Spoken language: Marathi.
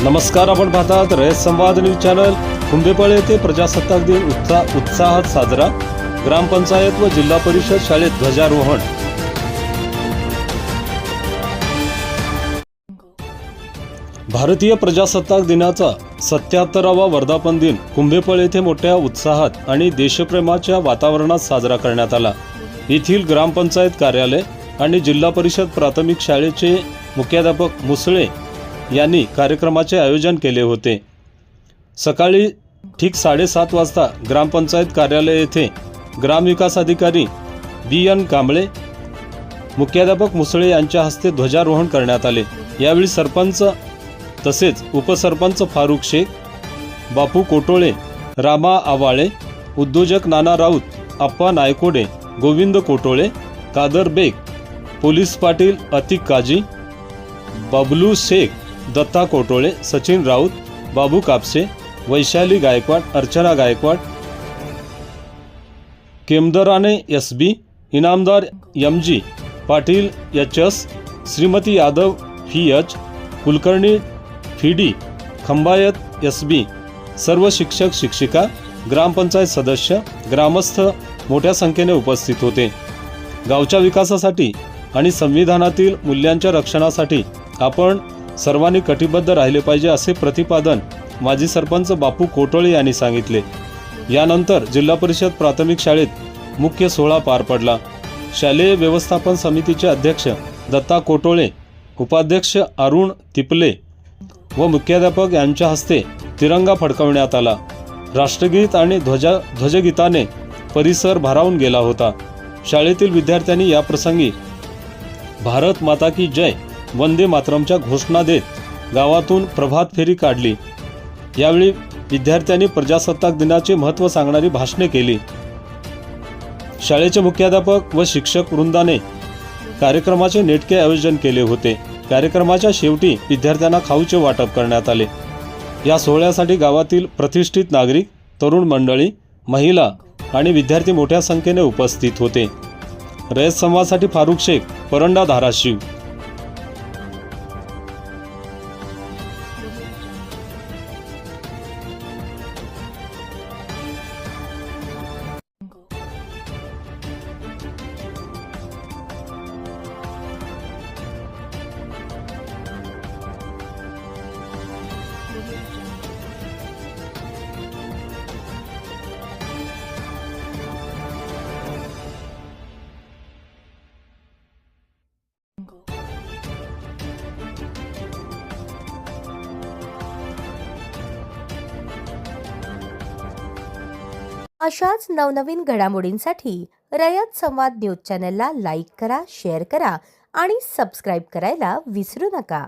नमस्कार, आपण पाहतात रयत संवाद न्यूज चॅनल। कुंभेपाळे येथे प्रजासत्ताक दिन उत्साहात साजरा। ग्रामपंचायत व जिल्हा परिषद शाळेत ध्वजारोहण। भारतीय प्रजासत्ताक दिनाचा 77वा वर्धापन दिन कुंभेपाळे येथे मोठ्या उत्साहात आणि देशप्रेमाच्या वातावरणात साजरा करण्यात आला। येथील ग्रामपंचायत कार्यालय आणि जिल्हा परिषद प्राथमिक शाळेचे मुख्याध्यापक मुसळे यांनी कार्यक्रमाचे आयोजन केले होते। सकाळी ठीक 7:30 वाजता ग्रामपंचायत कार्यालय येथे ग्रामविकास अधिकारी BN कांबळे, मुख्याध्यापक मुसळे यांच्या हस्ते ध्वजारोहण करण्यात आले। यावेळी सरपंच तसेच उपसरपंच फारुख शेख, बापू कोटोळे, रामा आवाळे, उद्योजक नाना राऊत, आप्पा नायकोडे, गोविंद कोटोळे, कादर बेग, पोलीस पाटील अतिक काजी, बबलू शेख, दत्ता कोटोळे, सचिन राऊत, बाबू कापसे, वैशाली गायकवाड, अर्चना गायकवाड, केमदराने SB, Inamdar MG Patil HS, Shrimati Yadav VH, Kulkarni FD, Khambayat SB, सर्व शिक्षक शिक्षिका, ग्रामपंचायत सदस्य, ग्रामस्थ मोठ्या संख्येने उपस्थित होते। गावच्या विकासासाठी आणि संविधानातील मूल्यांच्या रक्षणासाठी आपण सर्वांनी कटिबद्ध राहिले पाहिजे, असे प्रतिपादन माजी सरपंच बापू कोटोळे यांनी सांगितले। यानंतर जिल्हा परिषद प्राथमिक शाळेत मुख्य सोहळा पार पडला। शालेय व्यवस्थापन समितीचे अध्यक्ष दत्ता कोटोळे, उपाध्यक्ष अरुण तिपले व मुख्याध्यापक यांच्या हस्ते तिरंगा फडकवण्यात आला। राष्ट्रगीत आणि ध्वजगीताने परिसर भारावून गेला होता। शाळेतील विद्यार्थ्यांनी या प्रसंगी भारत माता की जय, वंदे मातरमच्या घोषणा देत गावातून प्रभात फेरी काढली। यावेळी विद्यार्थ्यांनी प्रजासत्ताक दिनाचे महत्त्व सांगणारी भाषणे केली। शाळेचे मुख्याध्यापक व शिक्षक वृंदाने कार्यक्रमाचे नेटके आयोजन केले होते। कार्यक्रमाच्या शेवटी विद्यार्थ्यांना खाऊचे वाटप करण्यात आले। या सोहळ्यासाठी गावातील प्रतिष्ठित नागरिक, तरुण मंडळी, महिला आणि विद्यार्थी मोठ्या संख्येने उपस्थित होते। रयत संवादसाठी फारुख शेख, परंडा, धाराशिव। अशाच नवनवीन घडामोडींसाठी रयत संवाद न्यूज चॅनलला लाईक करा, शेअर करा आणि सबस्क्राईब करायला विसरू नका।